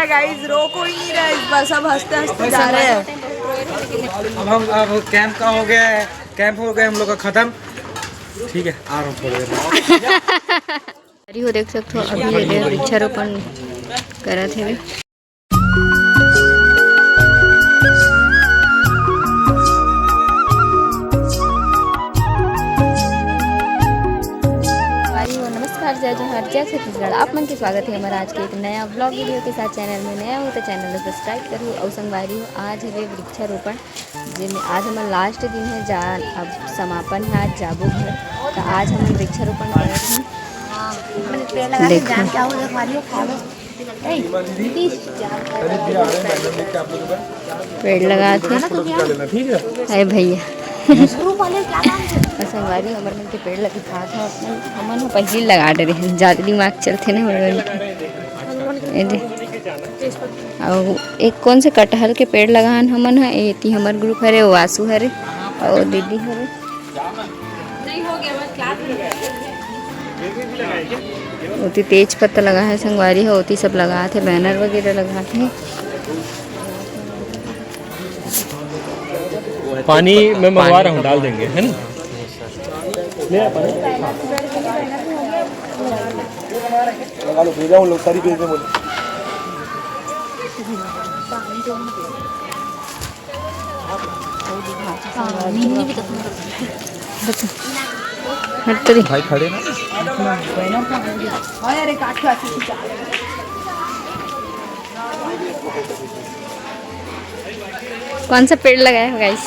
है गाइस, रोको ही नहीं रहा, इस बार सब हंसते हंसते जा रहे हैं। अब कैंप का हो गया है, कैंप हो गया हम लोग का खत्म। ठीक है, आ रहा हूँ थोड़ी देर में। देख सकते हो अभी ये वृक्षारोपण करा थे। नमस्कार, जय जोहार, जय छत्तीसगढ़। आप मन के स्वागत है हमारा आज के एक नया व्लॉग वीडियो के साथ। चैनल में नया हो तो चैनल को सब्सक्राइब करूँ और संगवारी हो। आज है वृक्षारोपण, जिनमें आज हमारा लास्ट दिन है, जान अब समापन है, आज जाबो घर। तो आज हम वृक्षारोपण कर रहे हैं। पेड़ लगाते हैं भैया संगवारी हमारे मन के पेड़ लगे था हमन पहले लगा डरे हैं, ज़्यादा दिमाग चलते ना और एक कौन से कटहल के पेड़ लगान हमन है। ये हमार ग्रुप हरे, वासु हरे और दीदी हरे। होती तेज पत्ता लगा है संगवारी है, होती सब लगा थे, बैनर वगैरह लगा थे। पानी मैं मंगवा रहा हूँ, डाल देंगे, है ना। सारी भेजने बोले। भाई खड़े ना। कौन सा पेड़ लगाया है गाइस?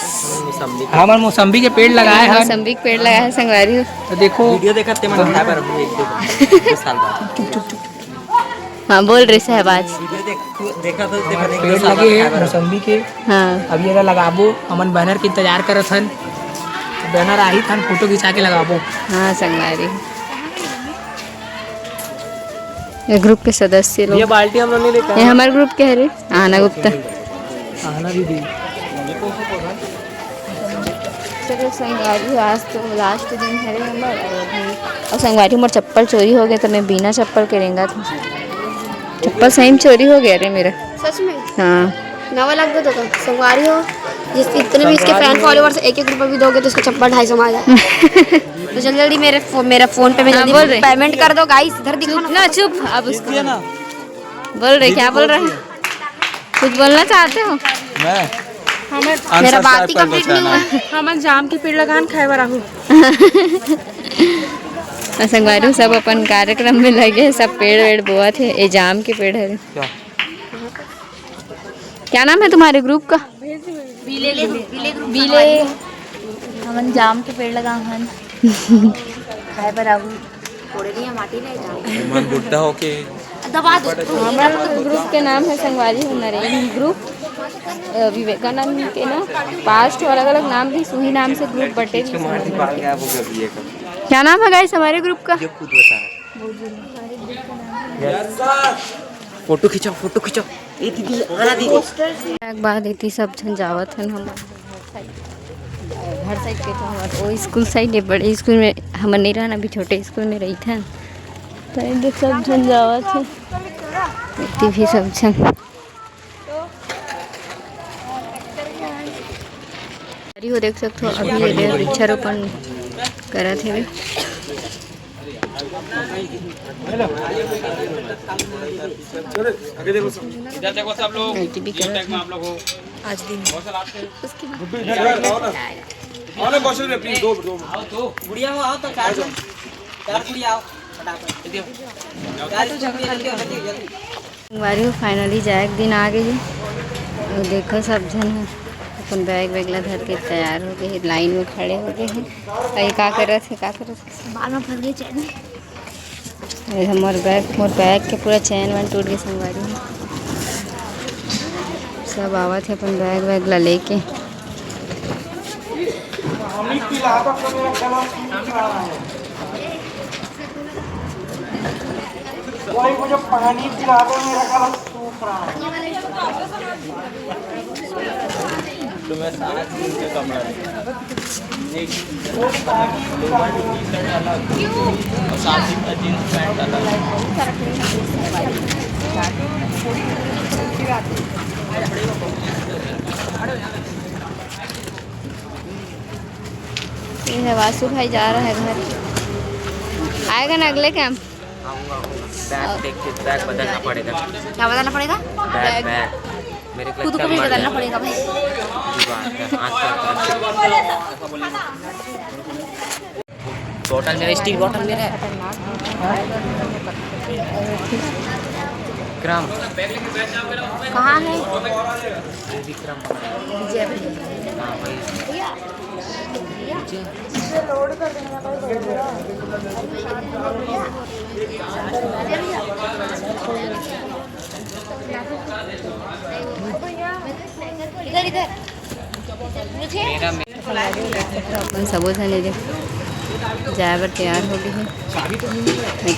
हमारे मौसम्बी के पेड़ लगाए हैं। मौसम्बी के पेड़ लगाया है संगवारी। तो देखो वीडियो देखते मन है पर एक साल बाद। हाँ बोल रही सहबाज। देखा तो पेड़ लगे हैं मौसम्बी के। हाँ अब ये लगाबो, हमन बैनर के इंतजार करत हन। बैनर आई थन, फोटो खिंचा के लगाबो। हाँ संगवारी ये ग्रुप के सदस्य लोग। ये बाल्टी हम लोग नहीं लेकर। ये हमारे ग्रुप के हरे आना गुप्ता। आना दीदी। चलो संगवारी आज तो लास्ट दिन है हमारा। और संगवारी मोर चप्पल चोरी हो गया, तो मैं बिना चप्पल के रेंगा था। चप्पल सही में चोरी हो गया रे मेरा। सच में? हाँ 9 लाख दे दोगे संगवारी हो। जिस इतने भी इसके फैन फॉलोवर्स 1-1 रुपये भी दोगे तो इसका चप्पल 250 में आ जाए। तो जल्दी जल्दी मेरा फोन पे में जल्दी पेमेंट कर दो गाइस। इधर दिखो ना, चुप। अब उसको बोल रहे, क्या बोल रहे हैं? कुछ बोलना चाहते हो? मेरा बात ही कंप्लीट नहीं हुआ। हम जाम के पेड़ लगान खाए बराहू। संगवारी सब अपन कार्यक्रम में लगे, सब पेड़ वेड़ बोआ थे। ये जाम के पेड़ है। क्या नाम है तुम्हारे ग्रुप का? बीले। हमन जाम के पेड़ लगा हन खाए बराहू। थोड़े नहीं माटी ले जाओ मन बुड्ढा होके दबा दो। हमारे ग्रुप के नाम है संगवारी नरेन ग्रुप। विवेकानंद के ना 5 अलग अलग नाम भी, सुही नाम से ग्रुप बटे। क्या नाम है गाइस हमारे ग्रुप का? Photo खिंचाओ, photo खिंचाओ। ए दीदी आना दीदी। एक बात इतनी सब झंझावत है हम घर साइड के तो हमारे वो स्कूल साइड है। बड़े स्कूल में हम नहीं रहना, अभी छोटे स्कूल में रही था। तो ये सब झंझावत है, इतनी भी सब झन हो। देख सकते हो अभी ये वृक्षारोपण करा थे। इधर देखो सब लोग। आप लोग हो आज दिन आओ कौशल में प्लीज दो गुड़िया आओ तो 4 गुड़िया आओ संगवारी फाइनली जाए एक दिन आ गई। देखो सब जन है अपन बैग वैगला धर के तैयार हो गए, लाइन में खड़े हो गए हैं। कहीं का कर रहे थे बाल में फंस गई चैन। हमारे बैग के पूरा चैन वैन टूट गए संगवारी में। सब आवा थे अपन बैग वैगला लेके। मुझे पानी पिला दो, मेरा गला सूख रहा है। तुम्हें सारा चीज के कमरा एक और साथ ही जींस पैंट अलग। ये है वासु भाई जा रहा है घर। आएगा ना अगले कैंप? बैग देख के बैग बदलना पड़ेगा। क्या बताना पड़ेगा? बैग बैग मेरे को खुद को भी बदलना पड़ेगा भाई। बोतल मेरा स्टील बोतल मेरा है। विक्रम कहाँ है? विक्रम विजय भैया। हाँ भाई इधर इधर अपन सबो जने दे जाए बर तैयार हो गए हैं।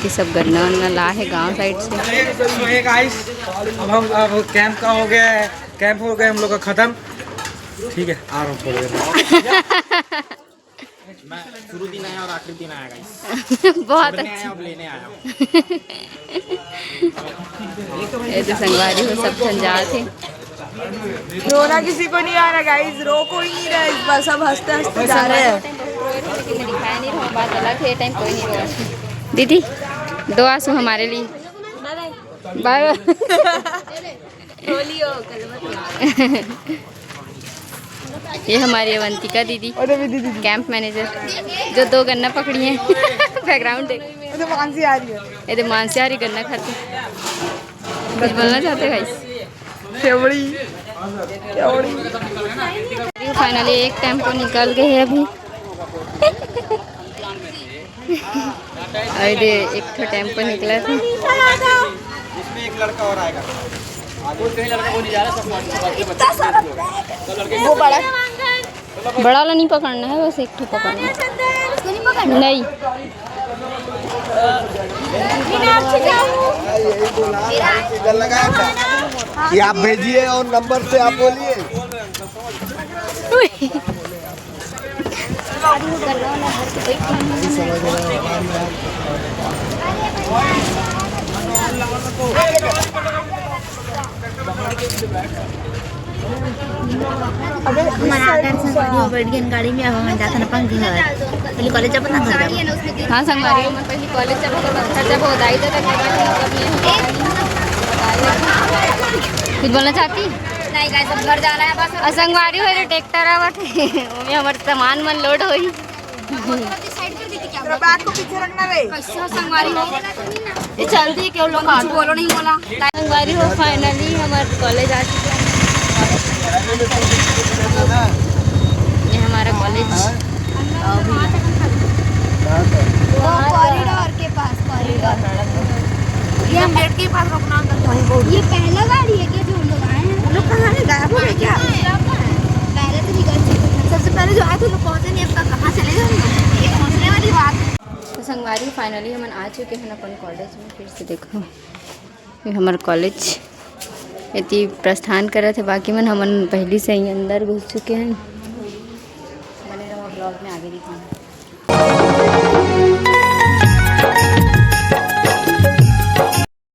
कि सब गन्ना वन्ना ला है गांव साइड से। तो ये गाइस अब कैंप का हो गया है, कैंप हो गया हम लोग का खत्म। ठीक है, आ रहा हूँ थोड़ी देर में। मैं शुरू दिन आया और आखिरी दिन आया गाइस। बहुत अच्छा। अब लेने आया हूँ। ये तो संगवारी हो सब जंजाल थे। रोना किसी को नहीं आ रहा गाइस, रो कोई नहीं रहा इस बार, सब हंसते हंसते जा रहे हैं। दिखाया नहीं रहा, बात अलग है। टाइम कोई नहीं रोआ। दीदी दो आंसू हमारे लिए। Bye bye. ये हमारी अवंतिका दीदी, कैंप मैनेजर, जो 2 गन्ना पकड़ी हैं। बैकग्राउंड देख। मानसी आ रही है। ये तो मानसी आ रही गन्ना खाती। कुछ बोलना चाहते हैं गाइस? फाइनली एक टेम्पो निकल गए है अभी। अरे एक तो टेम्पो निकला था। इसमें एक लड़का और आएगा। वो बड़ा बड़ा वाला नहीं पकड़ना है, बस एक ठो पकड़ना है। नहीं कि आप भेजिए और नंबर से आप बोलिए। बैठ गए गाड़ी में। अब हम जाते हैं अपन घर, पहले कॉलेज अपन घर। हाँ संगवारी में पहले कॉलेज जब खर्चा बहुत आई था। कुछ बोलना चाहती? नहीं गाइस, अब घर जाना है बस। असंगवारी हो ट्रैक्टर आवत है, उसमें हमारे सामान मन लोड होई। साइड कर दी थी क्या? बैग को पीछे रखना रे। कैसे संगवारी हो? ये चलती है क्यों लोग कुछ बोलो नहीं बोला। संगवारी हो फाइनली हमारे कॉलेज आ चुके हैं। ये हमारा कॉलेज कॉरिडोर के पास, कॉरिडोर ये हम गेट के पास रुकना अंदर। ये पहला गाड़ी है क्या जो हम लोग आए हैं? हम लोग कहाँ है? गायब हो गए क्या? पहले तो निकल चुके। सबसे पहले जो आए थे लोग पहुँचे नहीं, अब तक कहाँ चले जाएंगे? ये पहुँचने वाली बात। तो संगवारी फाइनली हम आ चुके हैं अपन कॉलेज में। फिर से देखो ये हमारा कॉलेज इतनी प्रस्थान करे थे, बाकी मन हमन पहले से ही अंदर घुस चुके हैं। बने रहो ब्लॉग में आगे दिखाऊँ।